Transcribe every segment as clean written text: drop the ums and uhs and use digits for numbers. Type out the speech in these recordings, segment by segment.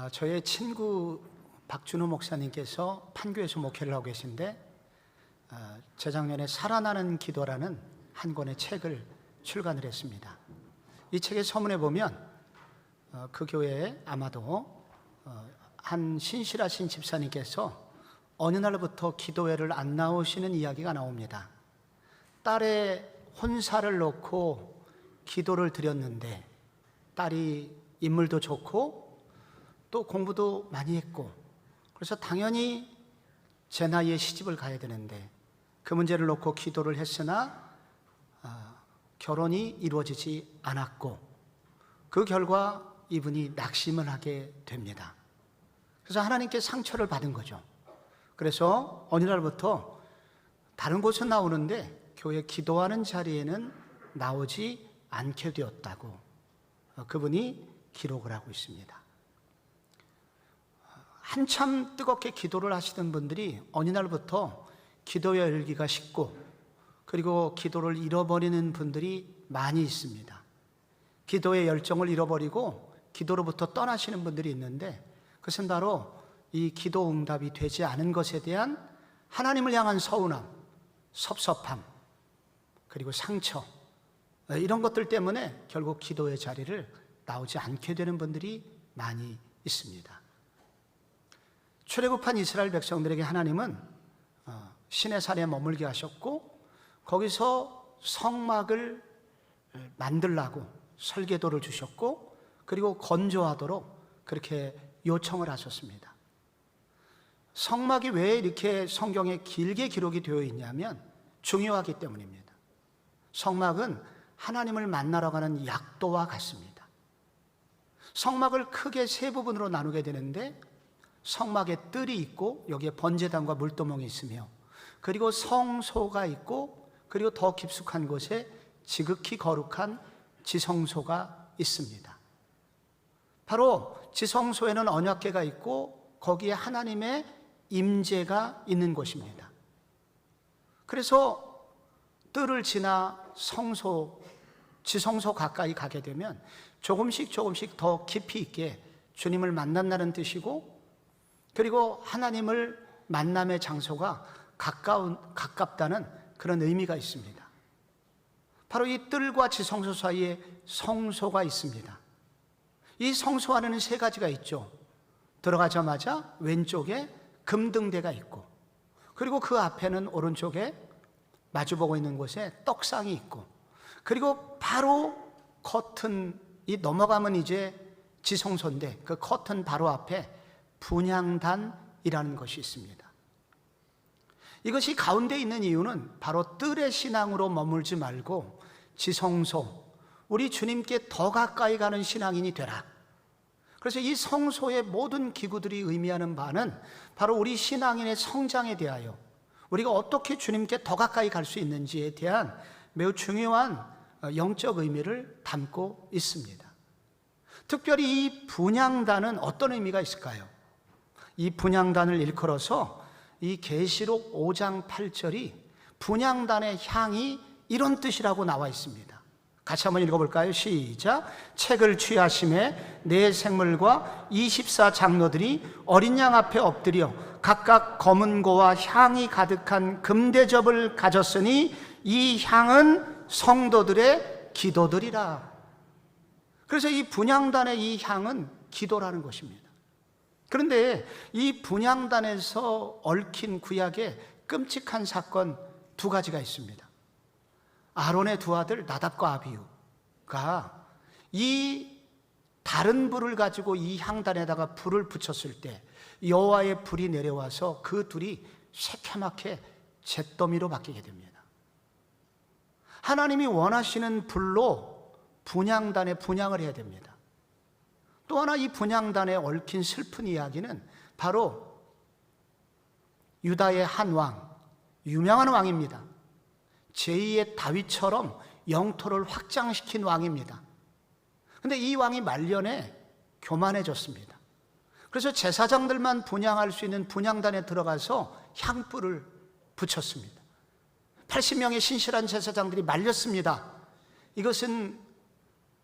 저의 친구 박준호 목사님께서 판교에서 목회를 하고 계신데 재작년에 살아나는 기도라는 한 권의 책을 출간을 했습니다. 이 책의 서문에 보면 그 교회에 아마도 한 신실하신 집사님께서 어느 날부터 기도회를 안 나오시는 이야기가 나옵니다. 딸의 혼사를 놓고 기도를 드렸는데 딸이 인물도 좋고 또 공부도 많이 했고, 그래서 당연히 제 나이에 시집을 가야 되는데 그 문제를 놓고 기도를 했으나 결혼이 이루어지지 않았고, 그 결과 이분이 낙심을 하게 됩니다. 그래서 하나님께 상처를 받은 거죠. 그래서 어느 날부터 다른 곳은 나오는데 교회 기도하는 자리에는 나오지 않게 되었다고 그분이 기록을 하고 있습니다. 한참 뜨겁게 기도를 하시던 분들이 어느 날부터 기도에 열기가 식고, 그리고 기도를 잃어버리는 분들이 많이 있습니다. 기도의 열정을 잃어버리고 기도로부터 떠나시는 분들이 있는데, 그것은 바로 이 기도 응답이 되지 않은 것에 대한 하나님을 향한 서운함, 섭섭함, 그리고 상처, 이런 것들 때문에 결국 기도의 자리를 나오지 않게 되는 분들이 많이 있습니다. 출애굽한 이스라엘 백성들에게 하나님은 시내산에 머물게 하셨고, 거기서 성막을 만들라고 설계도를 주셨고, 그리고 건조하도록 그렇게 요청을 하셨습니다. 성막이 왜 이렇게 성경에 길게 기록이 되어 있냐면 중요하기 때문입니다. 성막은 하나님을 만나러 가는 약도와 같습니다. 성막을 크게 세 부분으로 나누게 되는데, 성막에 뜰이 있고 여기에 번제단과 물두멍이 있으며, 그리고 성소가 있고, 그리고 더 깊숙한 곳에 지극히 거룩한 지성소가 있습니다. 바로 지성소에는 언약궤가 있고 거기에 하나님의 임재가 있는 곳입니다. 그래서 뜰을 지나 성소, 지성소 가까이 가게 되면 조금씩 더 깊이 있게 주님을 만난다는 뜻이고, 그리고 하나님을 만남의 장소가 가깝다는 그런 의미가 있습니다. 바로 이 뜰과 지성소 사이에 성소가 있습니다. 이 성소 안에는 세 가지가 있죠. 들어가자마자 왼쪽에 금등대가 있고, 그리고 그 앞에는 오른쪽에 마주보고 있는 곳에 떡상이 있고, 그리고 바로 커튼이 넘어가면 이제 지성소인데 그 커튼 바로 앞에 분향단이라는 것이 있습니다. 이것이 가운데 있는 이유는 바로 뜰의 신앙으로 머물지 말고 지성소, 우리 주님께 더 가까이 가는 신앙인이 되라. 그래서 이 성소의 모든 기구들이 의미하는 바는 바로 우리 신앙인의 성장에 대하여 우리가 어떻게 주님께 더 가까이 갈 수 있는지에 대한 매우 중요한 영적 의미를 담고 있습니다. 특별히 이 분향단은 어떤 의미가 있을까요? 이 분향단을 일컬어서 이 계시록 5장 8절이 분향단의 향이 이런 뜻이라고 나와 있습니다. 같이 한번 읽어볼까요? 시작. 책을 취하심에 네 생물과 24장로들이 어린 양 앞에 엎드려 각각 검은 고와 향이 가득한 금대접을 가졌으니 이 향은 성도들의 기도들이라. 그래서 이 분향단의 이 향은 기도라는 것입니다. 그런데 이 분향단에서 얽힌 구약에 끔찍한 사건 두 가지가 있습니다. 아론의 두 아들 나답과 아비후가 이 다른 불을 가지고 이 향단에다가 불을 붙였을 때 여호와의 불이 내려와서 그 둘이 새카맣게 잿더미로 바뀌게 됩니다. 하나님이 원하시는 불로 분향단에 분향을 해야 됩니다. 또 하나 이 분향단에 얽힌 슬픈 이야기는 바로 유다의 한 왕, 유명한 왕입니다. 제2의 다윗처럼 영토를 확장시킨 왕입니다. 그런데 이 왕이 말년에 교만해졌습니다. 그래서 제사장들만 분향할 수 있는 분향단에 들어가서 향불을 붙였습니다. 80명의 신실한 제사장들이 말렸습니다. 이것은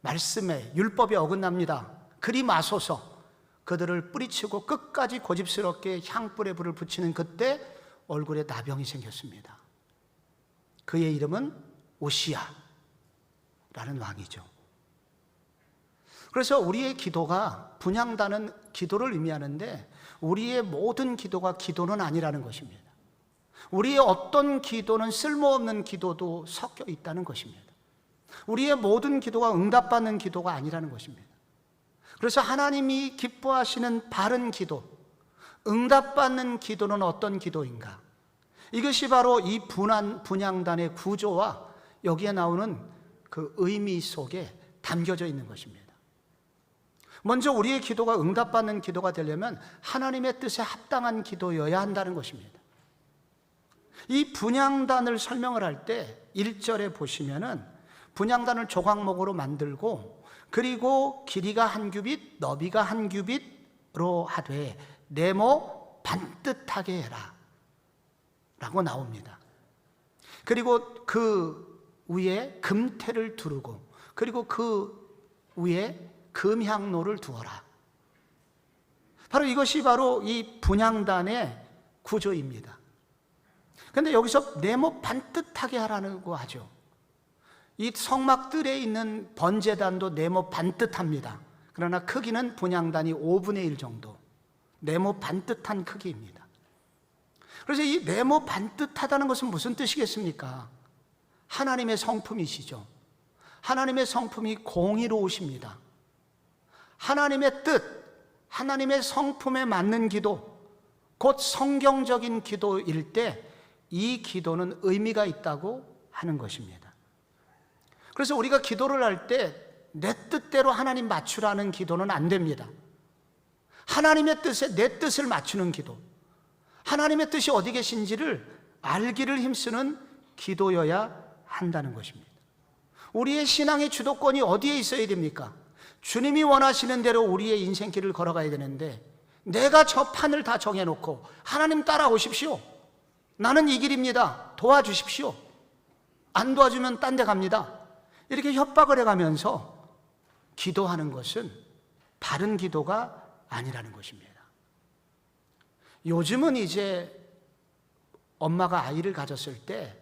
말씀에, 율법에 어긋납니다. 그리 마소서. 그들을 뿌리치고 끝까지 고집스럽게 향불에 불을 붙이는 그때 얼굴에 나병이 생겼습니다. 그의 이름은 오시야라는 왕이죠. 그래서 우리의 기도가, 분향단은 기도를 의미하는데 우리의 모든 기도가 기도는 아니라는 것입니다. 우리의 어떤 기도는 쓸모없는 기도도 섞여 있다는 것입니다. 우리의 모든 기도가 응답받는 기도가 아니라는 것입니다. 그래서 하나님이 기뻐하시는 바른 기도, 응답받는 기도는 어떤 기도인가? 이것이 바로 이 분향단의 구조와 여기에 나오는 그 의미 속에 담겨져 있는 것입니다. 먼저 우리의 기도가 응답받는 기도가 되려면 하나님의 뜻에 합당한 기도여야 한다는 것입니다. 이 분향단을 설명을 할 때 1절에 보시면은 분향단을 조각목으로 만들고 그리고 길이가 한 규빗, 너비가 한 규빗으로 하되 네모 반듯하게 해라 라고 나옵니다. 그리고 그 위에 금태를 두르고 그리고 그 위에 금향로를 두어라. 바로 이것이 바로 이 분향단의 구조입니다. 그런데 여기서 네모 반듯하게 하라고 하죠. 이 성막들에 있는 번제단도 네모 반듯합니다. 그러나 크기는 분향단이 5분의 1 정도, 네모 반듯한 크기입니다. 그래서 이 네모 반듯하다는 것은 무슨 뜻이겠습니까? 하나님의 성품이시죠. 하나님의 성품이 공의로우십니다. 하나님의 뜻, 하나님의 성품에 맞는 기도, 곧 성경적인 기도일 때 이 기도는 의미가 있다고 하는 것입니다. 그래서 우리가 기도를 할 때 내 뜻대로 하나님 맞추라는 기도는 안 됩니다. 하나님의 뜻에 내 뜻을 맞추는 기도, 하나님의 뜻이 어디 계신지를 알기를 힘쓰는 기도여야 한다는 것입니다. 우리의 신앙의 주도권이 어디에 있어야 됩니까? 주님이 원하시는 대로 우리의 인생길을 걸어가야 되는데 내가 저 판을 다 정해놓고 하나님 따라오십시오, 나는 이 길입니다, 도와주십시오, 안 도와주면 딴 데 갑니다, 이렇게 협박을 해가면서 기도하는 것은 바른 기도가 아니라는 것입니다. 요즘은 이제 엄마가 아이를 가졌을 때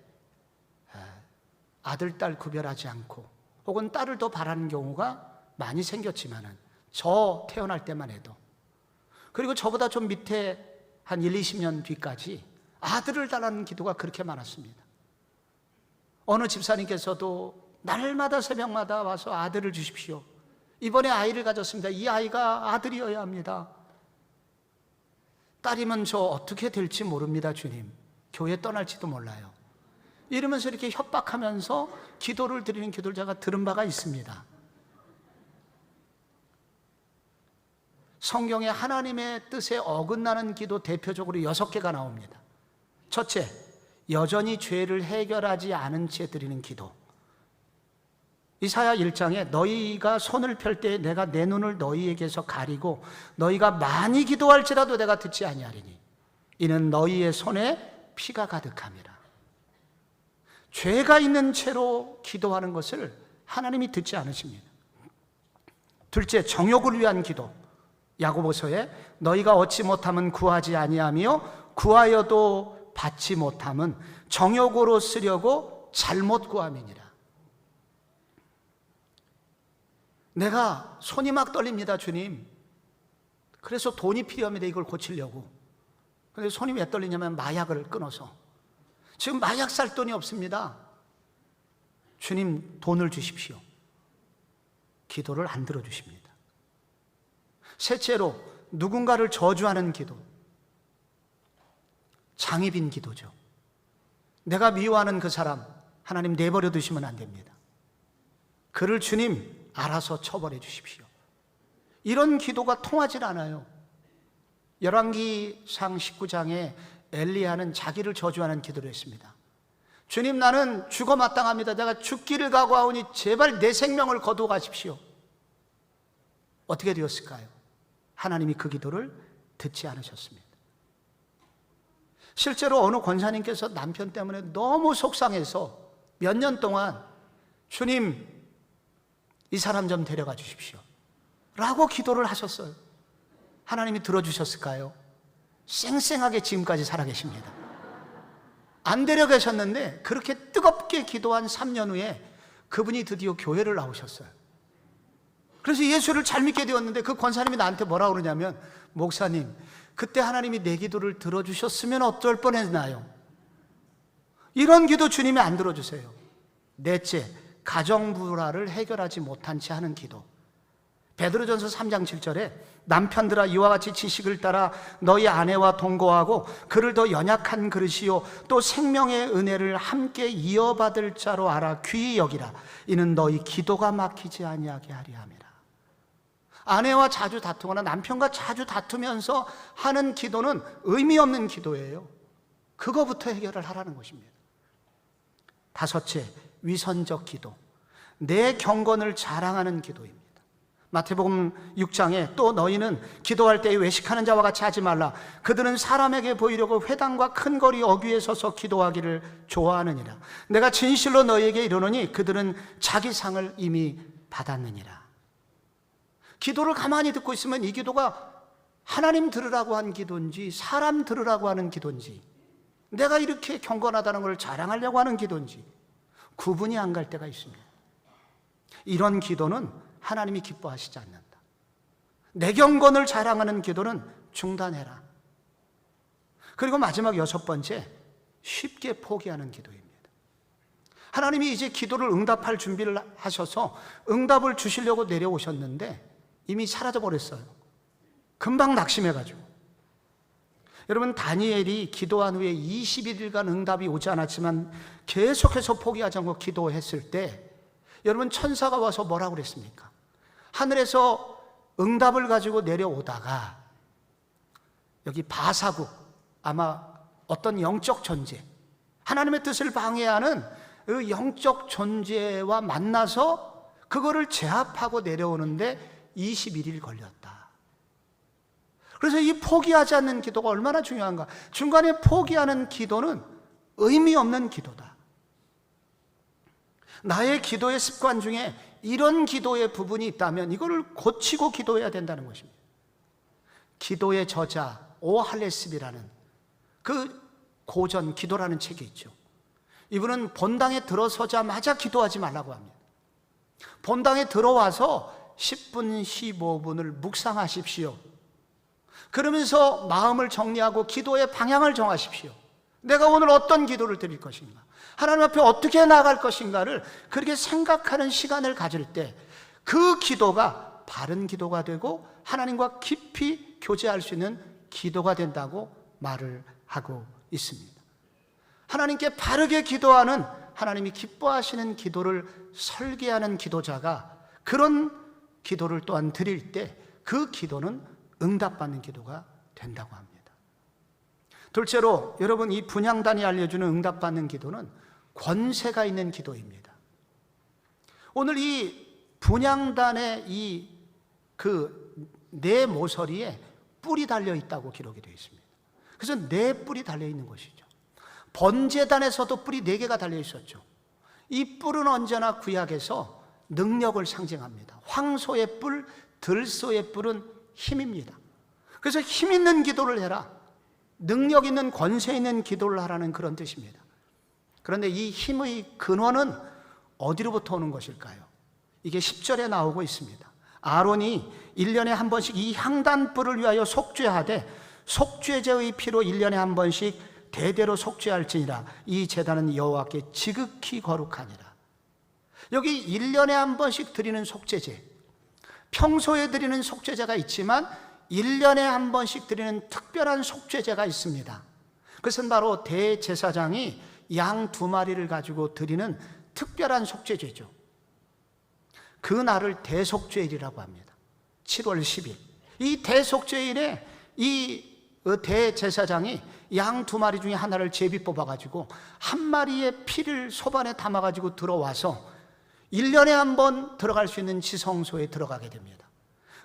아들, 딸 구별하지 않고 혹은 딸을 더 바라는 경우가 많이 생겼지만은 저 태어날 때만 해도, 그리고 저보다 좀 밑에 한 1, 20년 뒤까지 아들을 달라는 기도가 그렇게 많았습니다. 어느 집사님께서도 날마다 새벽마다 와서 아들을 주십시오, 이번에 아이를 가졌습니다, 이 아이가 아들이어야 합니다, 딸이면 저 어떻게 될지 모릅니다 주님, 교회 떠날지도 몰라요, 이러면서 이렇게 협박하면서 기도를 드리는 기도를 제가 들은 바가 있습니다. 성경에 하나님의 뜻에 어긋나는 기도 대표적으로 6개가 나옵니다. 첫째, 여전히 죄를 해결하지 않은 채 드리는 기도. 이사야 1장에 너희가 손을 펼 때 내가 내 눈을 너희에게서 가리고 너희가 많이 기도할지라도 내가 듣지 아니하리니 이는 너희의 손에 피가 가득함이라. 죄가 있는 채로 기도하는 것을 하나님이 듣지 않으십니다. 둘째, 정욕을 위한 기도. 야고보서에 너희가 얻지 못하면 구하지 아니하며 구하여도 받지 못함은 정욕으로 쓰려고 잘못 구함이니라. 내가 손이 막 떨립니다 주님, 그래서 돈이 필요합니다, 이걸 고치려고. 그런데 손이 왜 떨리냐면 마약을 끊어서 지금 마약 살 돈이 없습니다, 주님 돈을 주십시오. 기도를 안 들어주십니다. 셋째로 누군가를 저주하는 기도, 장애빈 기도죠. 내가 미워하는 그 사람 하나님 내버려 두시면 안 됩니다. 그를 주님 알아서 처벌해 주십시오. 이런 기도가 통하질 않아요. 열왕기상 19장에 엘리야는 자기를 저주하는 기도를 했습니다. 주님, 나는 죽어 마땅합니다, 내가 죽기를 각오하오니 제발 내 생명을 거두어 가십시오. 어떻게 되었을까요? 하나님이 그 기도를 듣지 않으셨습니다. 실제로 어느 권사님께서 남편 때문에 너무 속상해서 몇 년 동안 주님 이 사람 좀 데려가 주십시오 라고 기도를 하셨어요. 하나님이 들어주셨을까요? 쌩쌩하게 지금까지 살아계십니다. 안 데려가셨는데 그렇게 뜨겁게 기도한 3년 후에 그분이 드디어 교회를 나오셨어요. 그래서 예수를 잘 믿게 되었는데 그 권사님이 나한테 뭐라 그러냐면, 목사님, 그때 하나님이 내 기도를 들어주셨으면 어쩔 뻔했나요? 이런 기도 주님이 안 들어주세요. 넷째, 가정불화를 해결하지 못한 채 하는 기도. 베드로전서 3장 7절에 남편들아 이와 같이 지식을 따라 너희 아내와 동거하고 그를 더 연약한 그릇이요 또 생명의 은혜를 함께 이어받을 자로 알아 귀히 여기라. 이는 너희 기도가 막히지 아니하게 하리 함이라. 아내와 자주 다투거나 남편과 자주 다투면서 하는 기도는 의미 없는 기도예요. 그거부터 해결을 하라는 것입니다. 다섯째, 위선적 기도. 내 경건을 자랑하는 기도입니다. 마태복음 6장에 또 너희는 기도할 때에 외식하는 자와 같이 하지 말라. 그들은 사람에게 보이려고 회당과 큰 거리 어귀에 서서 기도하기를 좋아하느니라. 내가 진실로 너희에게 이르노니 그들은 자기 상을 이미 받았느니라. 기도를 가만히 듣고 있으면 이 기도가 하나님 들으라고 한 기도인지 사람 들으라고 하는 기도인지, 내가 이렇게 경건하다는 걸 자랑하려고 하는 기도인지 구분이 안 갈 때가 있습니다. 이런 기도는 하나님이 기뻐하시지 않는다. 내 경건을 자랑하는 기도는 중단해라. 그리고 마지막 여섯 번째, 쉽게 포기하는 기도입니다. 하나님이 이제 기도를 응답할 준비를 하셔서 응답을 주시려고 내려오셨는데 이미 사라져 버렸어요. 금방 낙심해가지고. 여러분, 다니엘이 기도한 후에 21일간 응답이 오지 않았지만 계속해서 포기하지 않고 기도했을 때 여러분, 천사가 와서 뭐라고 그랬습니까? 하늘에서 응답을 가지고 내려오다가 여기 바사국, 아마 어떤 영적 존재, 하나님의 뜻을 방해하는 그 영적 존재와 만나서 그거를 제압하고 내려오는데 21일 걸렸다. 그래서 이 포기하지 않는 기도가 얼마나 중요한가. 중간에 포기하는 기도는 의미 없는 기도다. 나의 기도의 습관 중에 이런 기도의 부분이 있다면 이거를 고치고 기도해야 된다는 것입니다. 기도의 저자 오할레스비라는 그 고전 기도라는 책이 있죠. 이분은 본당에 들어서자마자 기도하지 말라고 합니다. 본당에 들어와서 10분, 15분을 묵상하십시오. 그러면서 마음을 정리하고 기도의 방향을 정하십시오. 내가 오늘 어떤 기도를 드릴 것인가, 하나님 앞에 어떻게 나아갈 것인가를 그렇게 생각하는 시간을 가질 때 그 기도가 바른 기도가 되고 하나님과 깊이 교제할 수 있는 기도가 된다고 말을 하고 있습니다. 하나님께 바르게 기도하는, 하나님이 기뻐하시는 기도를 설계하는 기도자가 그런 기도를 또한 드릴 때 그 기도는 응답받는 기도가 된다고 합니다. 둘째로, 여러분, 이 분향단이 알려주는 응답받는 기도는 권세가 있는 기도입니다. 오늘 이 분향단의 네 모서리에 뿔이 달려 있다고 기록이 되어 있습니다. 그래서 네 뿔이 달려 있는 것이죠. 번제단에서도 뿔이 4개가 달려 있었죠. 이 뿔은 언제나 구약에서 능력을 상징합니다. 황소의 뿔, 들소의 뿔은 힘입니다. 그래서 힘 있는 기도를 해라, 능력 있는 권세 있는 기도를 하라는 그런 뜻입니다. 그런데 이 힘의 근원은 어디로부터 오는 것일까요? 이게 10절에 나오고 있습니다. 아론이 1년에 한 번씩 이 향단불을 위하여 속죄하되 속죄제의 피로 1년에 한 번씩 대대로 속죄할지니라. 이 제단은 여호와께 지극히 거룩하니라. 여기 1년에 한 번씩 드리는 속죄제, 평소에 드리는 속죄제가 있지만 1년에 한 번씩 드리는 특별한 속죄제가 있습니다. 그것은 바로 대제사장이 양 2마리를 가지고 드리는 특별한 속죄제죠. 그 날을 대속죄일이라고 합니다. 7월 10일. 이 대속죄일에 이 대제사장이 양 2마리 중에 하나를 제비 뽑아가지고 한 마리의 피를 소반에 담아가지고 들어와서 1년에 한 번 들어갈 수 있는 지성소에 들어가게 됩니다.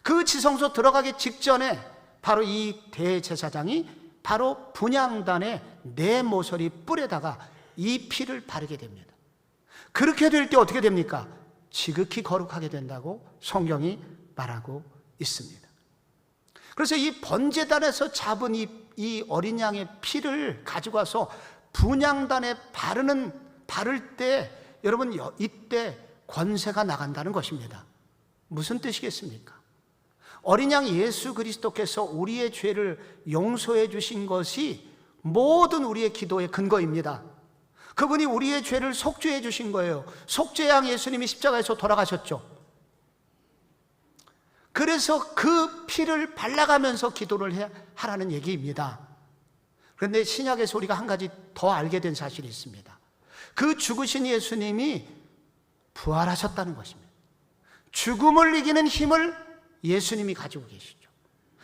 그 지성소 들어가기 직전에 바로 이 대제사장이 바로 분향단의 네 모서리 뿔에다가 이 피를 바르게 됩니다. 그렇게 될 때 어떻게 됩니까? 지극히 거룩하게 된다고 성경이 말하고 있습니다. 그래서 이 번제단에서 잡은 이 어린 양의 피를 가지고 와서 분향단에 바를 때 여러분 이때 권세가 나간다는 것입니다. 무슨 뜻이겠습니까? 어린 양 예수 그리스도께서 우리의 죄를 용서해 주신 것이 모든 우리의 기도의 근거입니다. 그분이 우리의 죄를 속죄해 주신 거예요. 속죄양 예수님이 십자가에서 돌아가셨죠. 그래서 그 피를 발라가면서 기도를 하라는 얘기입니다. 그런데 신약에서 우리가 한 가지 더 알게 된 사실이 있습니다. 그 죽으신 예수님이 부활하셨다는 것입니다. 죽음을 이기는 힘을 예수님이 가지고 계시죠.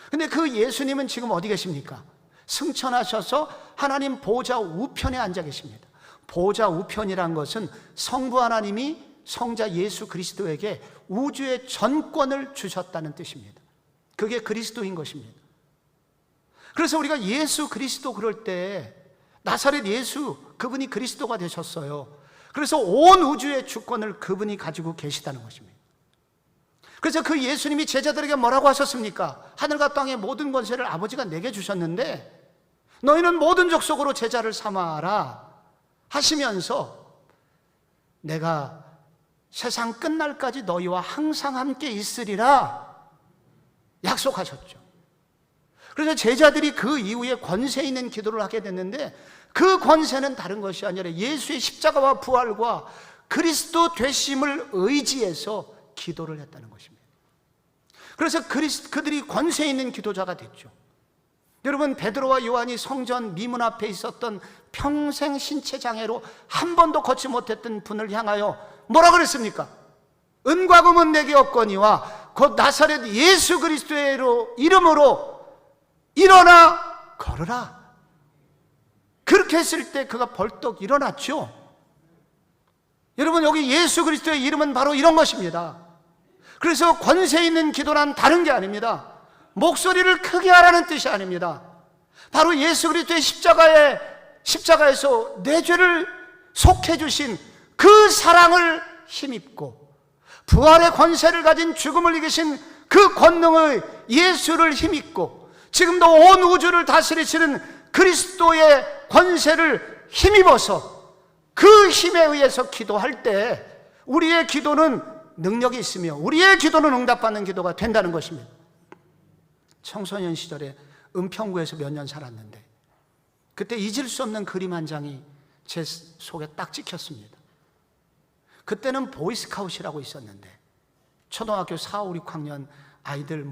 근데 그 예수님은 지금 어디 계십니까? 승천하셔서 하나님 보좌 우편에 앉아 계십니다. 보좌 우편이란 것은 성부 하나님이 성자 예수 그리스도에게 우주의 전권을 주셨다는 뜻입니다. 그게 그리스도인 것입니다. 그래서 우리가 예수 그리스도 그럴 때 나사렛 예수, 그분이 그리스도가 되셨어요. 그래서 온 우주의 주권을 그분이 가지고 계시다는 것입니다. 그래서 그 예수님이 제자들에게 뭐라고 하셨습니까? 하늘과 땅의 모든 권세를 아버지가 내게 주셨는데 너희는 모든 족속으로 제자를 삼아라 하시면서 내가 세상 끝날까지 너희와 항상 함께 있으리라 약속하셨죠. 그래서 제자들이 그 이후에 권세 있는 기도를 하게 됐는데 그 권세는 다른 것이 아니라 예수의 십자가와 부활과 그리스도 되심을 의지해서 기도를 했다는 것입니다. 그래서 그들이 권세 있는 기도자가 됐죠. 여러분, 베드로와 요한이 성전 미문 앞에 있었던 평생 신체 장애로 한 번도 걷지 못했던 분을 향하여 뭐라 그랬습니까? 은과 금은 내게 없거니와 곧 나사렛 예수 그리스도의 이름으로 일어나 걸으라. 그렇게 했을 때 그가 벌떡 일어났죠. 여러분, 여기 예수 그리스도의 이름은 바로 이런 것입니다. 그래서 권세 있는 기도란 다른 게 아닙니다. 목소리를 크게 하라는 뜻이 아닙니다. 바로 예수 그리스도의 십자가에서 내 죄를 속해 주신 그 사랑을 힘입고 부활의 권세를 가진 죽음을 이기신 그 권능의 예수를 힘입고 지금도 온 우주를 다스리시는 그리스도의 권세를 힘입어서 그 힘에 의해서 기도할 때 우리의 기도는 능력이 있으며 우리의 기도는 응답받는 기도가 된다는 것입니다. 청소년 시절에 은평구에서 몇 년 살았는데 그때 잊을 수 없는 그림 한 장이 제 속에 딱 찍혔습니다. 그때는 보이스카웃이라고 있었는데 초등학교 4, 5, 6학년 아이들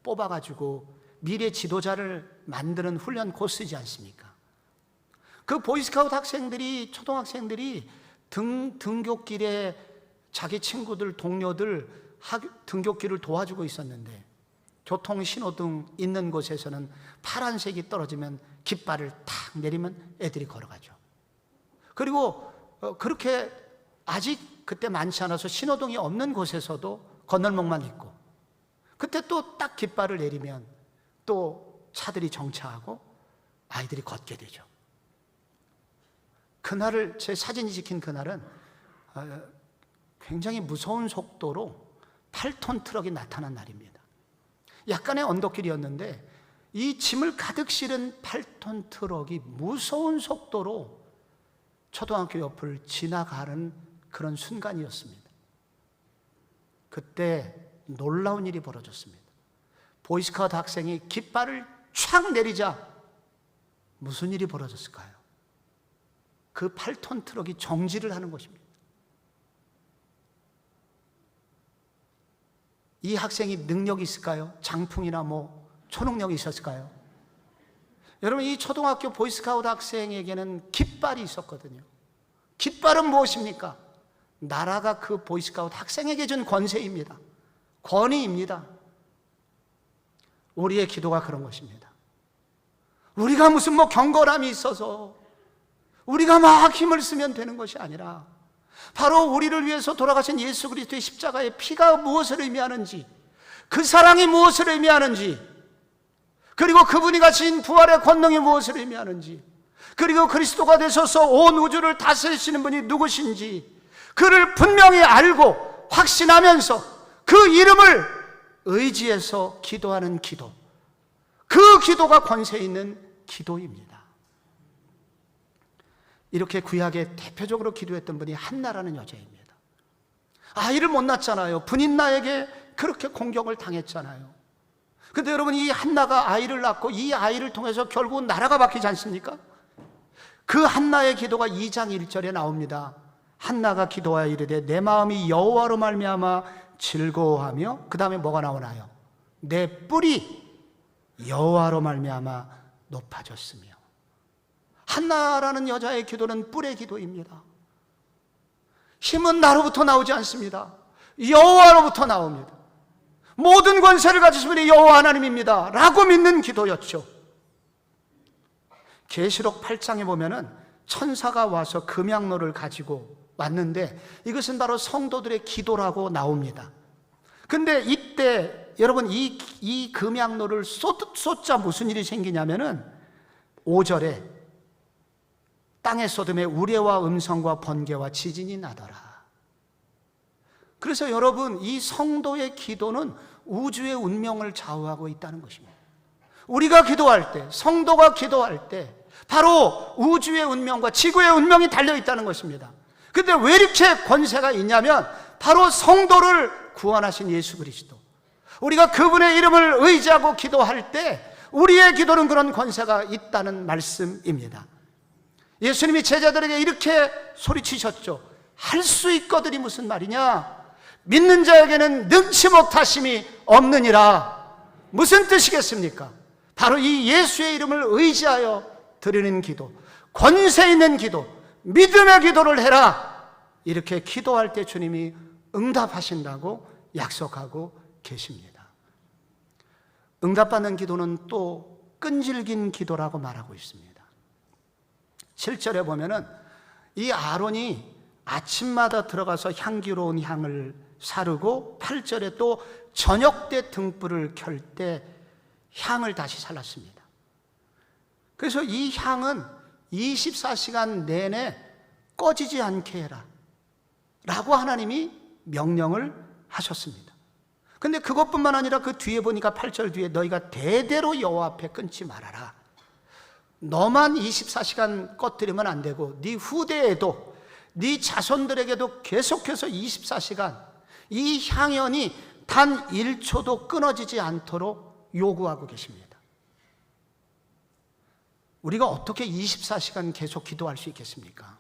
뽑아가지고 미래 지도자를 만드는 훈련 코스이지 않습니까? 그 보이스카웃 초등학생들이 등굣길에 자기 친구들, 동료들 등굣길을 도와주고 있었는데 교통신호등 있는 곳에서는 파란색이 떨어지면 깃발을 탁 내리면 애들이 걸어가죠. 그리고 그렇게 아직 그때 많지 않아서 신호등이 없는 곳에서도 건널목만 있고 그때 또 딱 깃발을 내리면 또 차들이 정차하고 아이들이 걷게 되죠. 그날을 제 사진이 찍힌 그날은 굉장히 무서운 속도로 8톤 트럭이 나타난 날입니다. 약간의 언덕길이었는데 이 짐을 가득 실은 8톤 트럭이 무서운 속도로 초등학교 옆을 지나가는 그런 순간이었습니다. 그때 놀라운 일이 벌어졌습니다. 보이스카우트 학생이 깃발을 촥 내리자 무슨 일이 벌어졌을까요? 그 8톤 트럭이 정지를 하는 것입니다. 이 학생이 능력이 있을까요? 장풍이나 초능력이 있었을까요? 여러분, 이 초등학교 보이스카우트 학생에게는 깃발이 있었거든요. 깃발은 무엇입니까? 나라가 그 보이스카우트 학생에게 준 권세입니다. 권위입니다. 우리의 기도가 그런 것입니다. 우리가 무슨 경건함이 있어서 우리가 막 힘을 쓰면 되는 것이 아니라 바로 우리를 위해서 돌아가신 예수 그리스도의 십자가의 피가 무엇을 의미하는지, 그 사랑이 무엇을 의미하는지, 그리고 그분이 가진 부활의 권능이 무엇을 의미하는지, 그리고 그리스도가 되셔서 온 우주를 다스리시는 분이 누구신지 그를 분명히 알고 확신하면서 그 이름을 의지해서 기도하는 기도, 기도가 권세 있는 기도입니다. 이렇게 구약에 대표적으로 기도했던 분이 한나라는 여자입니다. 아이를 못 낳았잖아요. 분인나에게 그렇게 공격을 당했잖아요. 근데 여러분, 이 한나가 아이를 낳고 이 아이를 통해서 결국 나라가 바뀌지 않습니까? 그 한나의 기도가 2장 1절에 나옵니다. 한나가 기도하여 이르되 내 마음이 여호와로 말미암아 즐거워하며, 그 다음에 뭐가 나오나요? 내 뿔이 여호와로 말미암아 높아졌으며. 한나라는 여자의 기도는 뿔의 기도입니다. 힘은 나로부터 나오지 않습니다. 여호와로부터 나옵니다. 모든 권세를 가지신 분이 여호와 하나님입니다 라고 믿는 기도였죠. 계시록 8장에 보면은 천사가 와서 금양로를 가지고 왔는데 이것은 바로 성도들의 기도라고 나옵니다. 근데 이때 여러분, 이 금양로를 쏟자 무슨 일이 생기냐면은 5절에 땅에 쏟음에 우레와 음성과 번개와 지진이 나더라. 그래서 여러분, 이 성도의 기도는 우주의 운명을 좌우하고 있다는 것입니다. 우리가 기도할 때, 성도가 기도할 때 바로 우주의 운명과 지구의 운명이 달려있다는 것입니다. 근데 왜 이렇게 권세가 있냐면 바로 성도를 구원하신 예수 그리스도, 우리가 그분의 이름을 의지하고 기도할 때 우리의 기도는 그런 권세가 있다는 말씀입니다. 예수님이 제자들에게 이렇게 소리치셨죠. 할 수 있거든이 무슨 말이냐? 믿는 자에게는 능치 못하심이 없느니라. 무슨 뜻이겠습니까? 바로 이 예수의 이름을 의지하여 드리는 기도, 권세 있는 기도, 믿음의 기도를 해라. 이렇게 기도할 때 주님이 응답하신다고 약속하고 계십니다. 응답받는 기도는 또 끈질긴 기도라고 말하고 있습니다. 7절에 보면은 이 아론이 아침마다 들어가서 향기로운 향을 사르고, 8절에 또 저녁 때 등불을 켤 때 향을 다시 살랐습니다. 그래서 이 향은 24시간 내내 꺼지지 않게 해라 라고 하나님이 명령을 하셨습니다. 근데 그것뿐만 아니라 그 뒤에 보니까 8절 뒤에 너희가 대대로 여호와 앞에 끊지 말아라. 너만 24시간 꺼뜨리면 안 되고 네 후대에도, 네 자손들에게도 계속해서 24시간 이 향연이 단 1초도 끊어지지 않도록 요구하고 계십니다. 우리가 어떻게 24시간 계속 기도할 수 있겠습니까?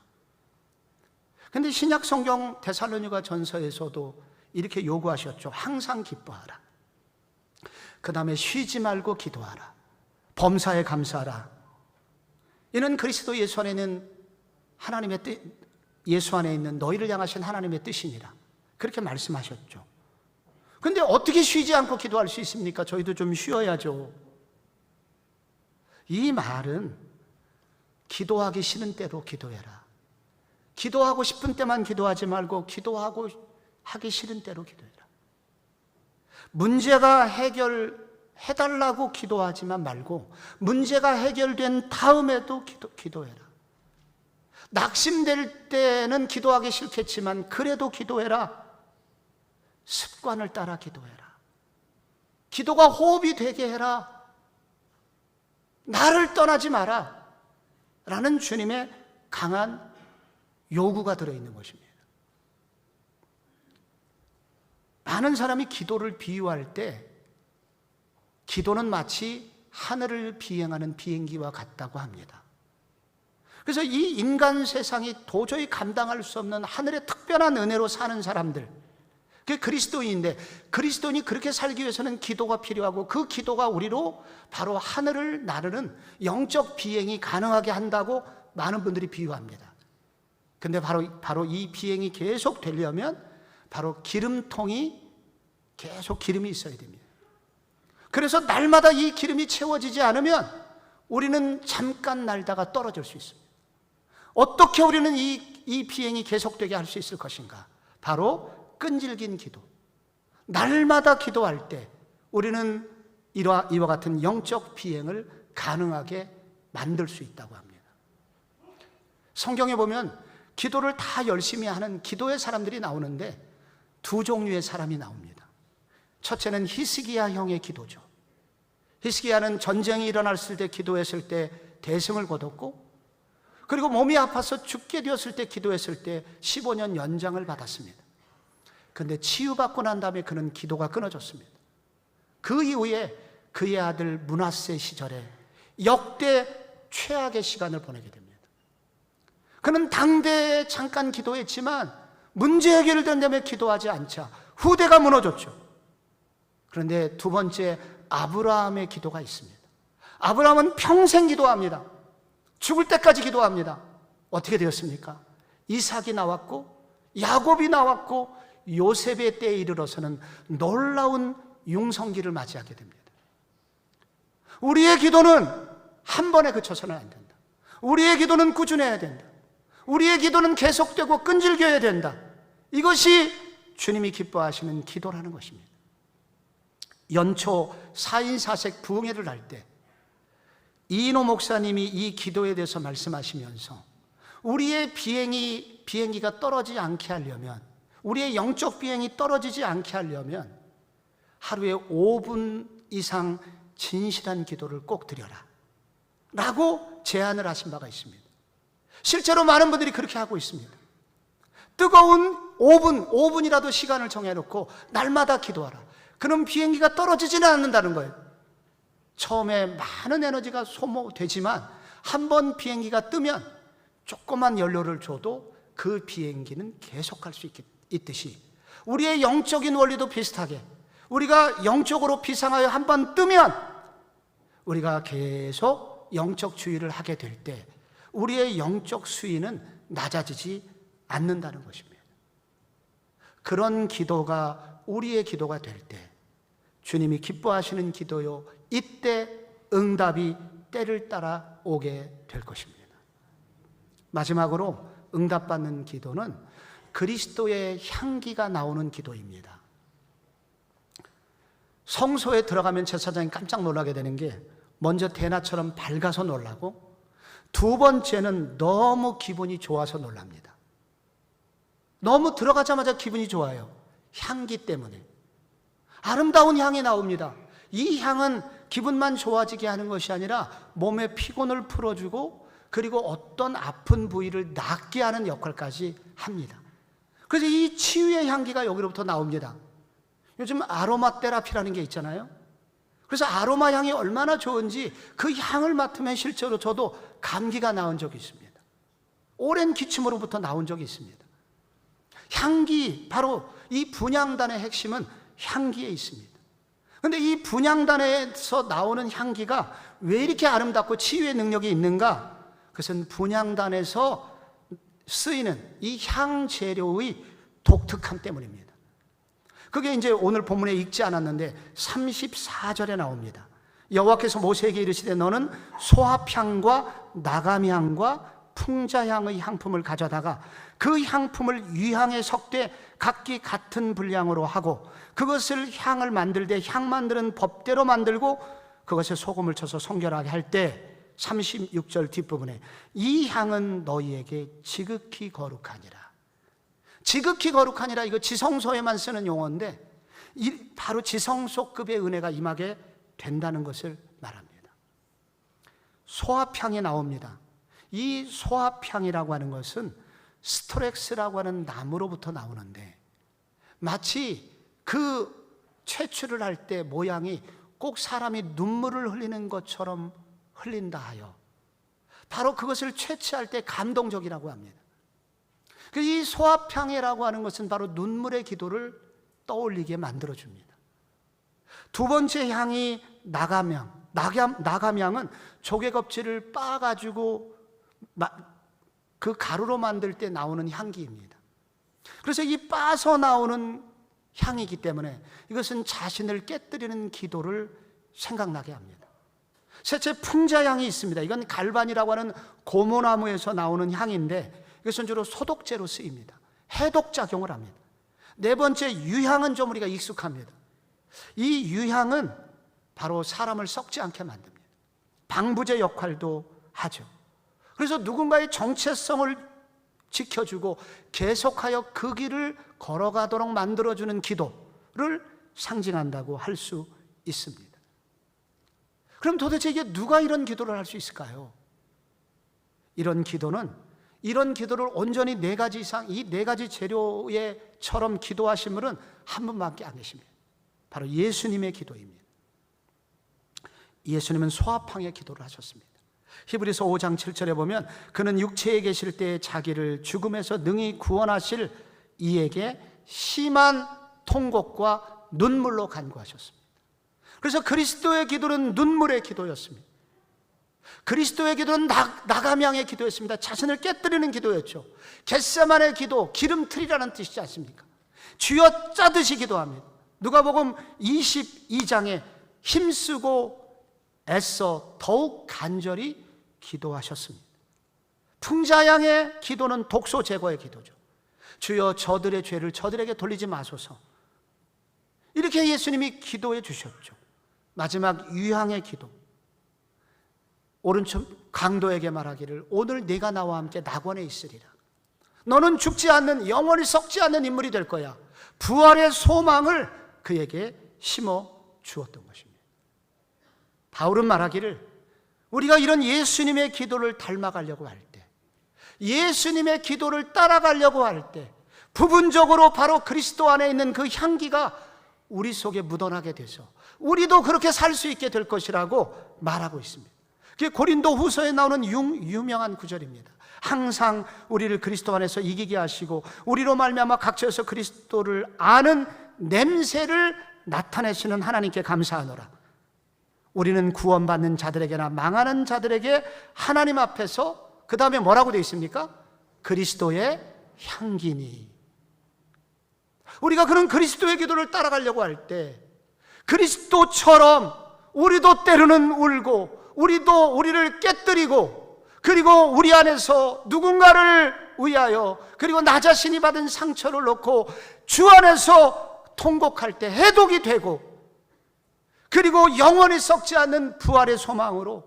근데 신약 성경 데살로니가 전서에서도 이렇게 요구하셨죠. 항상 기뻐하라. 그 다음에 쉬지 말고 기도하라. 범사에 감사하라. 이는 그리스도 예수 안에 있는 하나님의 뜻, 예수 안에 있는 너희를 향하신 하나님의 뜻이니라. 그렇게 말씀하셨죠. 근데 어떻게 쉬지 않고 기도할 수 있습니까? 저희도 좀 쉬어야죠. 이 말은 기도하기 싫은 때로 기도해라. 기도하고 싶은 때만 기도하지 말고 기도하고 하기 싫은 때로 기도해라. 문제가 해결해달라고 기도하지만 말고 문제가 해결된 다음에도 기도해라. 낙심될 때는 기도하기 싫겠지만 그래도 기도해라. 습관을 따라 기도해라. 기도가 호흡이 되게 해라. 나를 떠나지 마라 라는 주님의 강한 요구가 들어있는 것입니다. 많은 사람이 기도를 비유할 때 기도는 마치 하늘을 비행하는 비행기와 같다고 합니다. 그래서 이 인간 세상이 도저히 감당할 수 없는 하늘의 특별한 은혜로 사는 사람들, 그게 그리스도인인데, 그리스도인이 그렇게 살기 위해서는 기도가 필요하고 그 기도가 우리로 바로 하늘을 나르는 영적 비행이 가능하게 한다고 많은 분들이 비유합니다. 근데 바로 이 비행이 계속 되려면 바로 기름통이 계속 기름이 있어야 됩니다. 그래서 날마다 이 기름이 채워지지 않으면 우리는 잠깐 날다가 떨어질 수 있습니다. 어떻게 우리는 이 비행이 계속되게 할 수 있을 것인가? 바로 끈질긴 기도. 날마다 기도할 때 우리는 이와 같은 영적 비행을 가능하게 만들 수 있다고 합니다. 성경에 보면 기도를 다 열심히 하는 기도의 사람들이 나오는데 두 종류의 사람이 나옵니다. 첫째는 히스기야 형의 기도죠. 히스기야는 전쟁이 일어났을 때 기도했을 때 대승을 거뒀고, 그리고 몸이 아파서 죽게 되었을 때 기도했을 때 15년 연장을 받았습니다. 그런데 치유받고 난 다음에 그는 기도가 끊어졌습니다. 그 이후에 그의 아들 므낫세 시절에 역대 최악의 시간을 보내게 됩니다. 그는 당대에 잠깐 기도했지만 문제 해결된 다음에 기도하지 않자 후대가 무너졌죠. 그런데 두 번째 아브라함의 기도가 있습니다. 아브라함은 평생 기도합니다. 죽을 때까지 기도합니다. 어떻게 되었습니까? 이삭이 나왔고 야곱이 나왔고 요셉의 때에 이르러서는 놀라운 융성기를 맞이하게 됩니다. 우리의 기도는 한 번에 그쳐서는 안 된다. 우리의 기도는 꾸준해야 된다. 우리의 기도는 계속되고 끈질겨야 된다. 이것이 주님이 기뻐하시는 기도라는 것입니다. 연초 4인 4색 부흥회를 할 때 이인호 목사님이 이 기도에 대해서 말씀하시면서 우리의 비행기가 떨어지지 않게 하려면, 우리의 영적 비행이 떨어지지 않게 하려면 하루에 5분 이상 진실한 기도를 꼭 드려라 라고 제안을 하신 바가 있습니다. 실제로 많은 분들이 그렇게 하고 있습니다. 뜨거운 5분이라도 시간을 정해놓고 날마다 기도하라. 그럼 비행기가 떨어지지는 않는다는 거예요. 처음에 많은 에너지가 소모되지만 한 번 비행기가 뜨면 조그만 연료를 줘도 그 비행기는 계속할 수 있듯이 우리의 영적인 원리도 비슷하게 우리가 영적으로 비상하여 한 번 뜨면 우리가 계속 영적 주의를 하게 될 때 우리의 영적 수위는 낮아지지 않는다는 것입니다. 그런 기도가 우리의 기도가 될 때 주님이 기뻐하시는 기도요, 이때 응답이 때를 따라 오게 될 것입니다. 마지막으로 응답받는 기도는 그리스도의 향기가 나오는 기도입니다. 성소에 들어가면 제사장이 깜짝 놀라게 되는 게 먼저 대낮처럼 밝아서 놀라고, 두 번째는 너무 기분이 좋아서 놀랍니다. 너무 들어가자마자 기분이 좋아요. 향기 때문에. 아름다운 향이 나옵니다. 이 향은 기분만 좋아지게 하는 것이 아니라 몸의 피곤을 풀어주고 그리고 어떤 아픈 부위를 낫게 하는 역할까지 합니다. 그래서 이 치유의 향기가 여기로부터 나옵니다. 요즘 아로마 테라피라는 게 있잖아요. 그래서 아로마 향이 얼마나 좋은지 그 향을 맡으면 실제로 저도 감기가 나은 적이 있습니다. 오랜 기침으로부터 나온 적이 있습니다. 향기, 바로 이 분향단의 핵심은 향기에 있습니다. 그런데 이 분향단에서 나오는 향기가 왜 이렇게 아름답고 치유의 능력이 있는가? 그것은 분향단에서 쓰이는 이 향재료의 독특함 때문입니다. 그게 이제 오늘 본문에 읽지 않았는데 34절에 나옵니다. 여호와께서 모세에게 이르시되 너는 소합향과 나감향과 풍자향의 향품을 가져다가 그 향품을 유향에 섞되 각기 같은 분량으로 하고 그것을 향을 만들되 향 만드는 법대로 만들고 그것에 소금을 쳐서 성결하게 할 때 36절 뒷부분에 이 향은 너희에게 지극히 거룩하니라. 지극히 거룩하니라, 이거 지성소에만 쓰는 용어인데 바로 지성소급의 은혜가 임하게 된다는 것을 말합니다. 소합향이 나옵니다. 이 소합향이라고 하는 것은 스토렉스라고 하는 나무로부터 나오는데 마치 그 채취를 할 때 모양이 꼭 사람이 눈물을 흘리는 것처럼 흘린다 하여 바로 그것을 채취할 때 감동적이라고 합니다. 이 소합향이라고 하는 것은 바로 눈물의 기도를 떠올리게 만들어줍니다. 두 번째 향이 나감향. 나감향은 조개 껍질을 빻아가지고 그 가루로 만들 때 나오는 향기입니다. 그래서 이 빻아서 나오는 향이기 때문에 이것은 자신을 깨뜨리는 기도를 생각나게 합니다. 셋째, 풍자향이 있습니다. 이건 갈반이라고 하는 고무나무에서 나오는 향인데 이것은 주로 소독제로 쓰입니다. 해독작용을 합니다. 네 번째, 유향은 좀 우리가 익숙합니다. 이 유향은 바로 사람을 썩지 않게 만듭니다. 방부제 역할도 하죠. 그래서 누군가의 정체성을 지켜주고 계속하여 그 길을 걸어가도록 만들어주는 기도를 상징한다고 할 수 있습니다. 그럼 도대체 이게 누가 이런 기도를 할 수 있을까요? 이런 기도를 온전히 네 가지 이상, 이 네 가지 재료에처럼 기도하신 분은 한 분밖에 안 계십니다. 바로 예수님의 기도입니다. 예수님은 소아팡의 기도를 하셨습니다. 히브리서 5장 7절에 보면 그는 육체에 계실 때 자기를 죽음에서 능히 구원하실 이에게 심한 통곡과 눈물로 간구하셨습니다. 그래서 그리스도의 기도는 눈물의 기도였습니다. 그리스도의 기도는 나감양의 기도였습니다. 자신을 깨뜨리는 기도였죠. 겟세마네 기도, 기름틀이라는 뜻이지 않습니까? 쥐어 짜듯이 기도합니다. 누가복음 22장에 힘쓰고 애써 더욱 간절히 기도하셨습니다. 풍자양의 기도는 독소 제거의 기도죠. 주여 저들의 죄를 저들에게 돌리지 마소서. 이렇게 예수님이 기도해 주셨죠. 마지막 유향의 기도, 오른쪽 강도에게 말하기를 오늘 네가 나와 함께 낙원에 있으리라. 너는 죽지 않는, 영원히 썩지 않는 인물이 될 거야. 부활의 소망을 그에게 심어 주었던 것입니다. 바울은 말하기를 우리가 이런 예수님의 기도를 닮아가려고 할 때, 예수님의 기도를 따라가려고 할 때 부분적으로 바로 그리스도 안에 있는 그 향기가 우리 속에 묻어나게 돼서 우리도 그렇게 살 수 있게 될 것이라고 말하고 있습니다. 그게 고린도 후서에 나오는 유명한 구절입니다. 항상 우리를 그리스도 안에서 이기게 하시고 우리로 말미암아 각처에서 그리스도를 아는 냄새를 나타내시는 하나님께 감사하노라. 우리는 구원받는 자들에게나 망하는 자들에게 하나님 앞에서 그 다음에 뭐라고 되어 있습니까? 그리스도의 향기니. 우리가 그런 그리스도의 기도를 따라가려고 할 때 그리스도처럼 우리도 때로는 울고 우리도 우리를 깨뜨리고 그리고 우리 안에서 누군가를 위하여 그리고 나 자신이 받은 상처를 놓고 주 안에서 통곡할 때 해독이 되고 그리고 영원히 썩지 않는 부활의 소망으로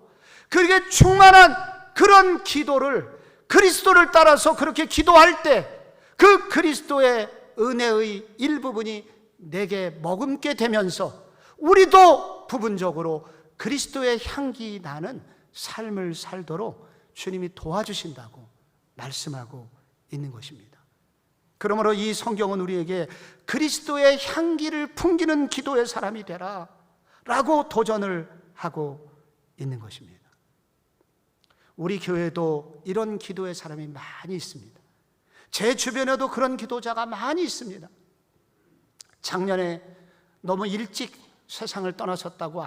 그렇게 충만한 그런 기도를 그리스도를 따라서 그렇게 기도할 때 그 그리스도의 은혜의 일부분이 내게 머금게 되면서 우리도 부분적으로 그리스도의 향기 나는 삶을 살도록 주님이 도와주신다고 말씀하고 있는 것입니다. 그러므로 이 성경은 우리에게 그리스도의 향기를 풍기는 기도의 사람이 되라 라고 도전을 하고 있는 것입니다. 우리 교회도 이런 기도의 사람이 많이 있습니다. 제 주변에도 그런 기도자가 많이 있습니다. 작년에 너무 일찍 세상을 떠나셨다고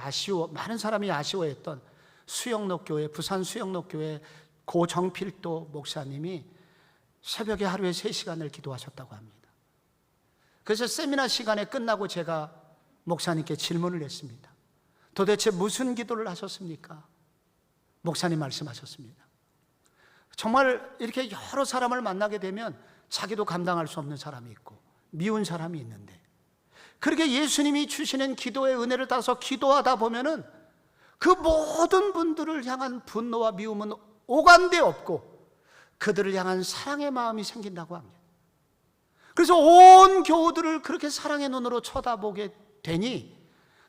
많은 사람이 아쉬워했던 수영록교회, 부산 수영록교회 고정필도 목사님이 새벽에 하루에 3시간을 기도하셨다고 합니다. 그래서 세미나 시간에 끝나고 제가 목사님께 질문을 했습니다. 도대체 무슨 기도를 하셨습니까? 목사님 말씀하셨습니다. 정말 이렇게 여러 사람을 만나게 되면 자기도 감당할 수 없는 사람이 있고 미운 사람이 있는데 그렇게 예수님이 주시는 기도의 은혜를 따라서 기도하다 보면은 그 모든 분들을 향한 분노와 미움은 오간데 없고 그들을 향한 사랑의 마음이 생긴다고 합니다. 그래서 온 교우들을 그렇게 사랑의 눈으로 쳐다보게 되니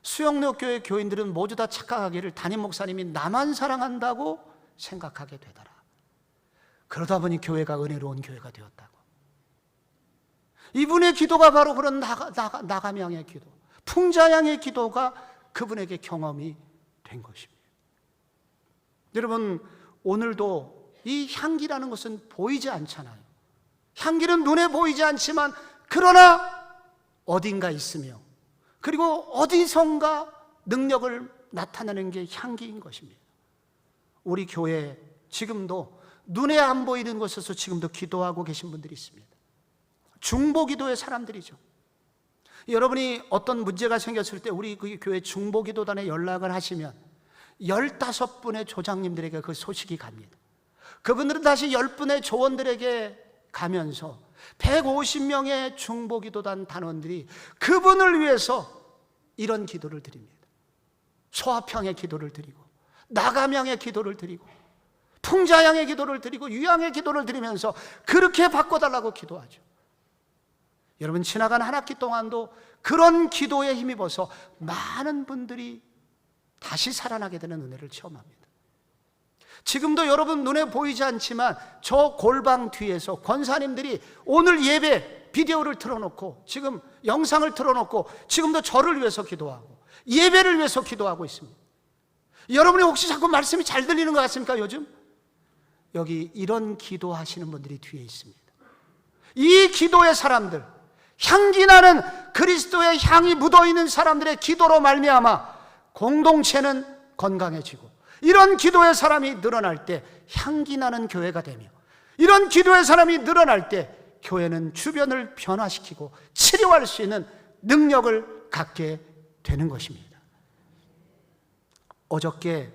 수영록교회 교인들은 모두 다 착각하기를 담임 목사님이 나만 사랑한다고 생각하게 되더라. 그러다 보니 교회가 은혜로운 교회가 되었다고. 이분의 기도가 바로 그런 나감양의 기도, 풍자양의 기도가 그분에게 경험이 된 것입니다. 여러분, 오늘도 이 향기라는 것은 보이지 않잖아요. 향기는 눈에 보이지 않지만 그러나 어딘가 있으며 그리고 어디선가 능력을 나타내는 게 향기인 것입니다. 우리 교회에 지금도 눈에 안 보이는 곳에서 지금도 기도하고 계신 분들이 있습니다. 중보기도의 사람들이죠. 여러분이 어떤 문제가 생겼을 때 우리 그 교회 중보기도단에 연락을 하시면 15분의 조장님들에게 그 소식이 갑니다. 그분들은 다시 10분의 조원들에게 가면서 150명의 중보기도단 단원들이 그분을 위해서 이런 기도를 드립니다. 소아평의 기도를 드리고 나감양의 기도를 드리고 풍자양의 기도를 드리고 유양의 기도를 드리면서 그렇게 바꿔달라고 기도하죠. 여러분, 지나간 한 학기 동안도 그런 기도에 힘입어서 많은 분들이 다시 살아나게 되는 은혜를 체험합니다. 지금도 여러분 눈에 보이지 않지만 저 골방 뒤에서 권사님들이 오늘 예배 비디오를 틀어놓고 지금 영상을 틀어놓고 지금도 저를 위해서 기도하고 예배를 위해서 기도하고 있습니다. 여러분이 혹시 자꾸 말씀이 잘 들리는 것 같습니까? 요즘 여기 이런 기도하시는 분들이 뒤에 있습니다. 이 기도의 사람들, 향기나는 그리스도의 향이 묻어있는 사람들의 기도로 말미암아 공동체는 건강해지고, 이런 기도의 사람이 늘어날 때 향기나는 교회가 되며, 이런 기도의 사람이 늘어날 때 교회는 주변을 변화시키고 치료할 수 있는 능력을 갖게 되는 것입니다. 어저께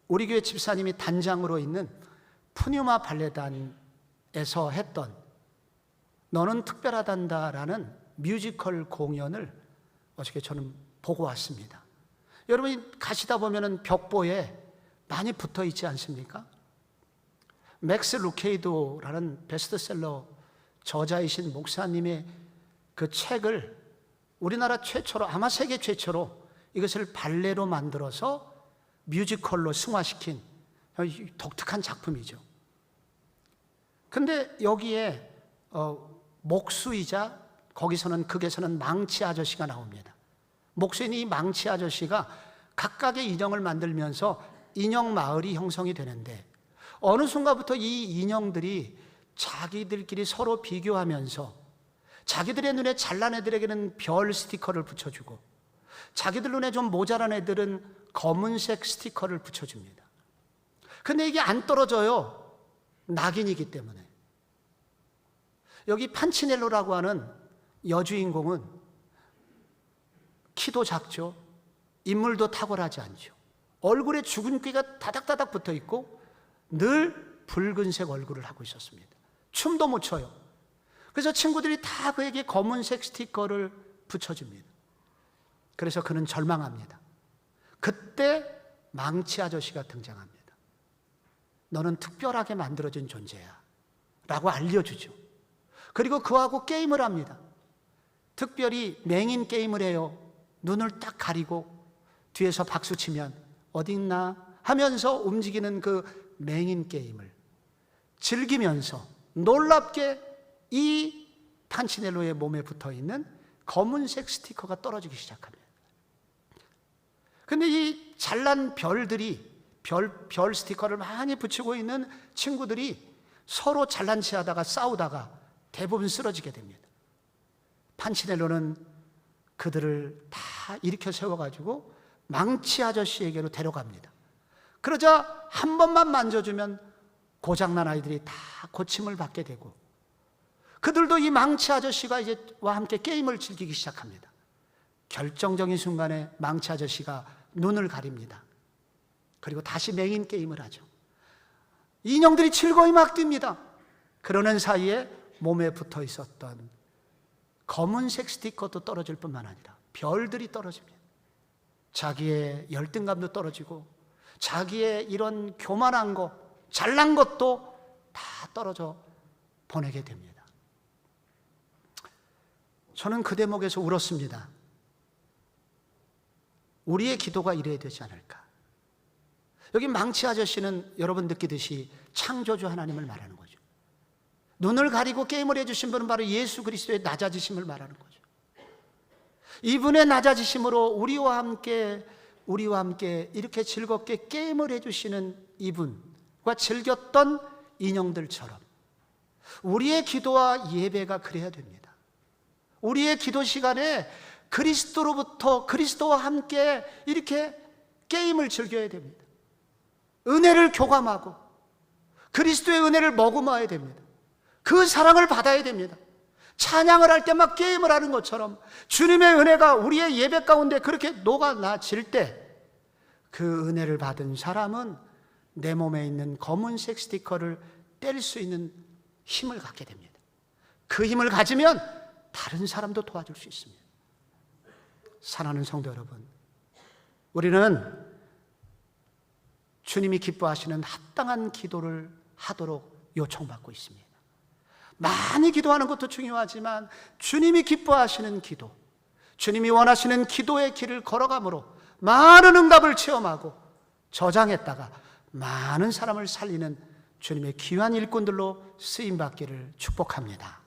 우리 교회 집사님이 단장으로 있는 푸뉴마 발레단에서 했던 너는 특별하단다라는 뮤지컬 공연을 어저께 저는 보고 왔습니다. 여러분이 가시다 보면은 벽보에 많이 붙어 있지 않습니까? 맥스 루케이도라는 베스트셀러 저자이신 목사님의 그 책을 우리나라 최초로, 아마 세계 최초로 이것을 발레로 만들어서 뮤지컬로 승화시킨 독특한 작품이죠. 근데 여기에 목수이자 거기서는 극에서는 망치 아저씨가 나옵니다. 목수인 이 망치 아저씨가 각각의 인형을 만들면서 인형 마을이 형성이 되는데, 어느 순간부터 이 인형들이 자기들끼리 서로 비교하면서 자기들의 눈에 잘난 애들에게는 별 스티커를 붙여주고 자기들 눈에 좀 모자란 애들은 검은색 스티커를 붙여줍니다. 근데 이게 안 떨어져요. 낙인이기 때문에. 여기 판치넬로라고 하는 여주인공은 키도 작죠. 인물도 탁월하지 않죠. 얼굴에 죽은 꾀가 다닥다닥 붙어 있고 늘 붉은색 얼굴을 하고 있었습니다. 춤도 못 춰요. 그래서 친구들이 다 그에게 검은색 스티커를 붙여줍니다. 그래서 그는 절망합니다. 그때 망치 아저씨가 등장합니다. 너는 특별하게 만들어진 존재야 라고 알려주죠. 그리고 그하고 게임을 합니다. 특별히 맹인 게임을 해요. 눈을 딱 가리고 뒤에서 박수치면 어디 있나 하면서 움직이는 그 맹인 게임을 즐기면서 놀랍게 이 판치넬로의 몸에 붙어있는 검은색 스티커가 떨어지기 시작합니다. 근데 이 잘난 별들이 별 스티커를 많이 붙이고 있는 친구들이 서로 잘난 체 하다가 싸우다가 대부분 쓰러지게 됩니다. 판치넬로는 그들을 다 일으켜 세워가지고 망치 아저씨에게로 데려갑니다. 그러자 한 번만 만져주면 고장난 아이들이 다 고침을 받게 되고, 그들도 이 망치 아저씨가 와 함께 게임을 즐기기 시작합니다. 결정적인 순간에 망치 아저씨가 눈을 가립니다. 그리고 다시 맹인 게임을 하죠. 인형들이 즐거이 막 뜁니다. 그러는 사이에 몸에 붙어 있었던 검은색 스티커도 떨어질 뿐만 아니라 별들이 떨어집니다. 자기의 열등감도 떨어지고 자기의 이런 교만한 것, 잘난 것도 다 떨어져 보내게 됩니다. 저는 그 대목에서 울었습니다. 우리의 기도가 이래야 되지 않을까. 여기 망치 아저씨는 여러분 느끼듯이 창조주 하나님을 말하는 거죠. 눈을 가리고 게임을 해주신 분은 바로 예수 그리스도의 낮아지심을 말하는 거죠. 이분의 낮아지심으로 우리와 함께 이렇게 즐겁게 게임을 해주시는 이분과 즐겼던 인형들처럼 우리의 기도와 예배가 그래야 됩니다. 우리의 기도 시간에 그리스도와 함께 이렇게 게임을 즐겨야 됩니다. 은혜를 교감하고 그리스도의 은혜를 머금어야 됩니다. 그 사랑을 받아야 됩니다. 찬양을 할 때 막 게임을 하는 것처럼 주님의 은혜가 우리의 예배 가운데 그렇게 녹아나질 때 그 은혜를 받은 사람은 내 몸에 있는 검은색 스티커를 뗄 수 있는 힘을 갖게 됩니다. 그 힘을 가지면 다른 사람도 도와줄 수 있습니다. 사랑하는 성도 여러분, 우리는 주님이 기뻐하시는 합당한 기도를 하도록 요청받고 있습니다. 많이 기도하는 것도 중요하지만 주님이 기뻐하시는 기도, 주님이 원하시는 기도의 길을 걸어감으로 많은 응답을 체험하고 저장했다가 많은 사람을 살리는 주님의 귀한 일꾼들로 쓰임받기를 축복합니다.